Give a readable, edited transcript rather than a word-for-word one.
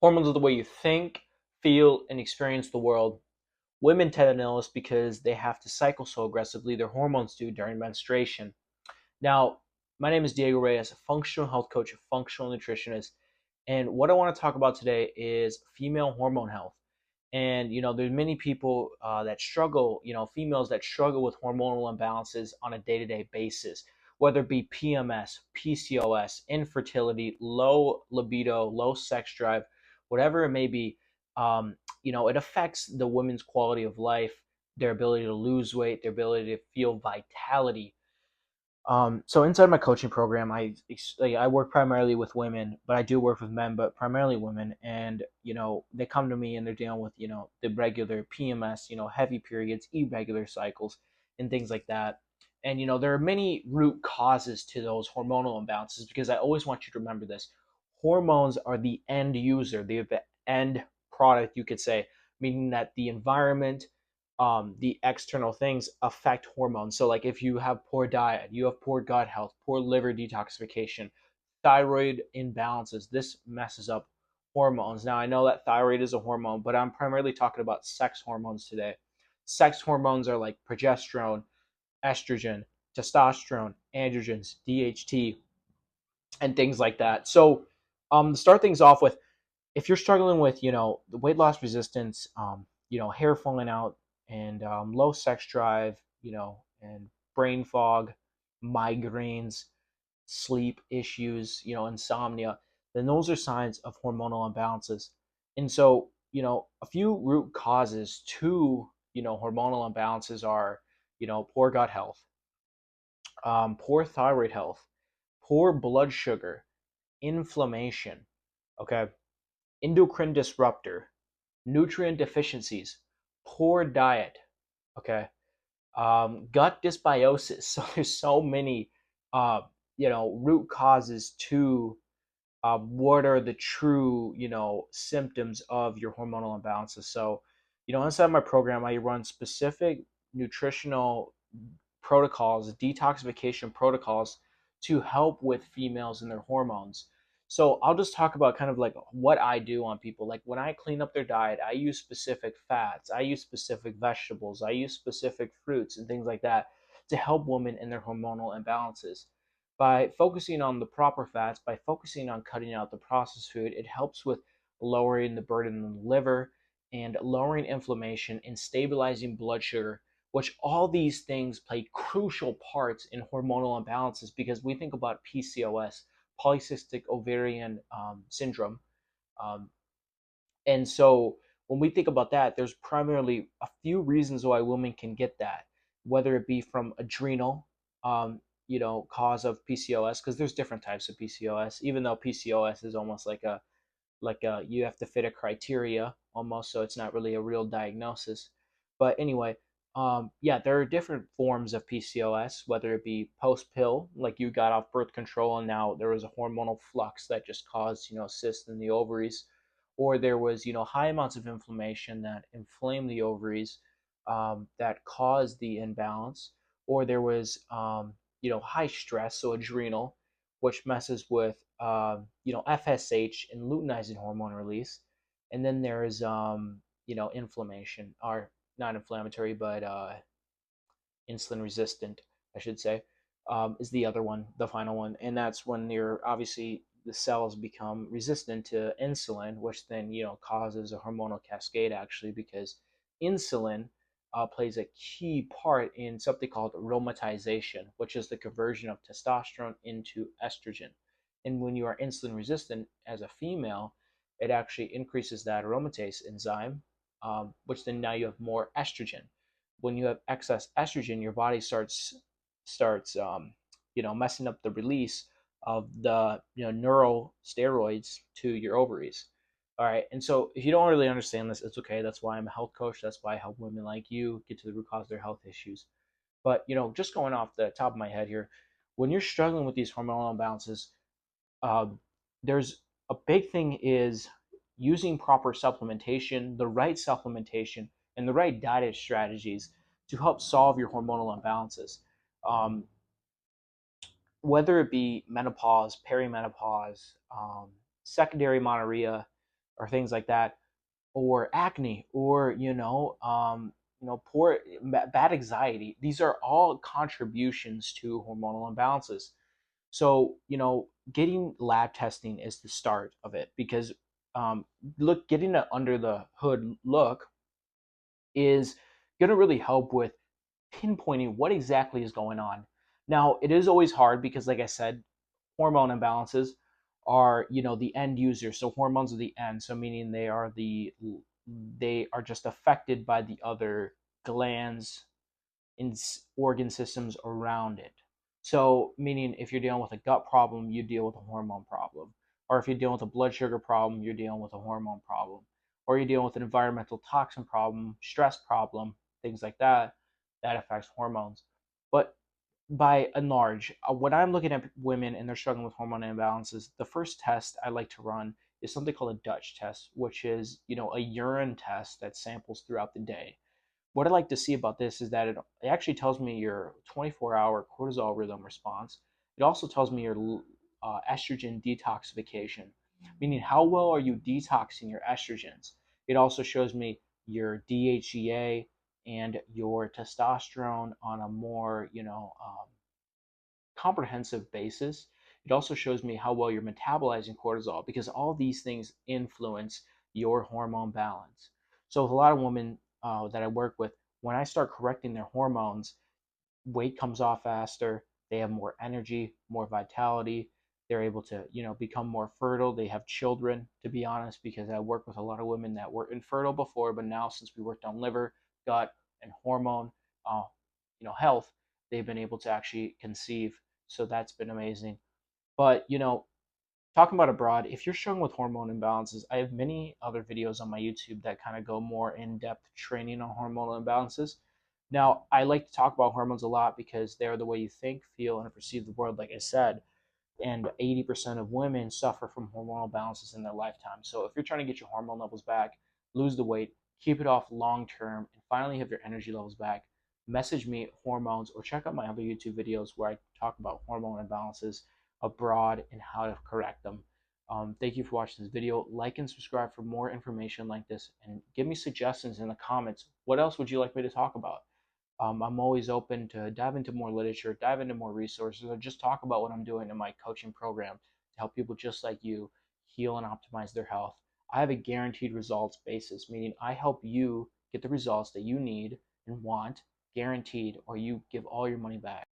Hormones are the way you think, feel, and experience the world. Women tend to know this because they have to cycle so aggressively, their hormones do during menstruation. Now, my name is Diego Reyes, a functional health coach, a functional nutritionist, and what I want to talk about today is female hormone health. And there's many people that struggle, females that struggle with hormonal imbalances on a day-to-day basis, whether it be PMS, PCOS, infertility, low libido, low sex drive, whatever it may be. It affects the women's quality of life, their ability to lose weight, their ability to feel vitality. So inside my coaching program, I work primarily with women, but I do work with men, but primarily women. And they come to me and they're dealing with the regular PMS, heavy periods, irregular cycles, and things like that. And there are many root causes to those hormonal imbalances because I always want you to remember this: hormones are the end user, they're the end product, you could say, meaning that the environment, the external things affect hormones. So, like if you have poor diet, you have poor gut health, poor liver detoxification, thyroid imbalances, this messes up hormones. Now, I know that thyroid is a hormone, but I'm primarily talking about sex hormones today. Sex hormones are like progesterone, estrogen, testosterone, androgens, DHT, and things like that. So, to start things off with, if you're struggling with the weight loss resistance, hair falling out, and low sex drive, and brain fog, migraines, sleep issues, insomnia, then those are signs of hormonal imbalances. And so a few root causes to hormonal imbalances are poor gut health, poor thyroid health, poor blood sugar, inflammation, okay, endocrine disruptor, nutrient deficiencies, poor diet, okay, gut dysbiosis. So there's so many, root causes to what are the true, symptoms of your hormonal imbalances. So, inside my program, I run specific nutritional protocols, detoxification protocols to help with females and their hormones. So I'll just talk about kind of like what I do on people. Like when I clean up their diet, I use specific fats, I use specific vegetables, I use specific fruits and things like that to help women in their hormonal imbalances. By focusing on the proper fats, by focusing on cutting out the processed food, it helps with lowering the burden on the liver and lowering inflammation and stabilizing blood sugar, which all these things play crucial parts in hormonal imbalances because we think about PCOS, polycystic ovarian syndrome. Um, and so when we think about that, there's primarily a few reasons why women can get that, whether it be from adrenal, cause of PCOS, because there's different types of PCOS, even though PCOS is almost like you have to fit a criteria almost, so it's not really a real diagnosis. But anyway, yeah, there are different forms of PCOS, whether it be post pill, like you got off birth control and now there was a hormonal flux that just caused cysts in the ovaries, or there was high amounts of inflammation that inflamed the ovaries, that caused the imbalance, or there was high stress, so adrenal, which messes with FSH and luteinizing hormone release, and then there's inflammation, or not inflammatory, but insulin resistant, I should say, is the other one, the final one, and that's when you're obviously the cells become resistant to insulin, which then causes a hormonal cascade actually, because insulin plays a key part in something called aromatization, which is the conversion of testosterone into estrogen. And when you are insulin resistant as a female, it actually increases that aromatase enzyme, which then now you have more estrogen. When you have excess estrogen, your body starts messing up the release of the neural steroids to your ovaries. All right, and so if you don't really understand this, it's okay. That's why I'm a health coach. That's why I help women like you get to the root cause of their health issues. But just going off the top of my head here, when you're struggling with these hormonal imbalances, uh, there's a big thing is using proper supplementation, the right supplementation, and the right diet strategies to help solve your hormonal imbalances. Um, whether it be menopause, perimenopause, secondary monorrhea, or things like that, or acne, or poor bad anxiety. These are all contributions to hormonal imbalances. So getting lab testing is the start of it, because getting an under the hood look is going to really help with pinpointing what exactly is going on. Now, it is always hard because, like I said, hormone imbalances are the end user. So hormones are the end. So meaning they are just affected by the other glands in organ systems around it. So, meaning if you're dealing with a gut problem, you deal with a hormone problem. Or if you're dealing with a blood sugar problem, you're dealing with a hormone problem. Or you're dealing with an environmental toxin problem, stress problem, things like that, that affects hormones. But by and large, when I'm looking at women and they're struggling with hormone imbalances, the first test I like to run is something called a Dutch test, which is, a urine test that samples throughout the day. What I like to see about this is that it actually tells me your 24-hour cortisol rhythm response. It also tells me your estrogen detoxification, meaning how well are you detoxing your estrogens. It also shows me your DHEA and your testosterone on a more, comprehensive basis. It also shows me how well you're metabolizing cortisol, because all these things influence your hormone balance. So with a lot of women that I work with, when I start correcting their hormones, weight comes off faster. They have more energy, more vitality. They're able to, become more fertile. They have children, to be honest, because I work with a lot of women that were infertile before, but now since we worked on liver, gut, and hormone, uh, health, they've been able to actually conceive. So that's been amazing. But talking about abroad, if you're struggling with hormone imbalances, I have many other videos on my YouTube that kind of go more in depth training on hormonal imbalances. Now, I like to talk about hormones a lot because they're the way you think, feel, and perceive the world, like I said. And 80% of women suffer from hormonal imbalances in their lifetime. So if you're trying to get your hormone levels back, lose the weight, keep it off long term, and finally have your energy levels back, message me hormones or check out my other YouTube videos where I talk about hormone imbalances abroad and how to correct them. Thank you for watching this video. Like and subscribe for more information like this, and give me suggestions in the comments. What else would you like me to talk about? I'm always open to dive into more literature, dive into more resources, or just talk about what I'm doing in my coaching program to help people just like you heal and optimize their health. I have a guaranteed results basis, meaning I help you get the results that you need and want, guaranteed, or you give all your money back.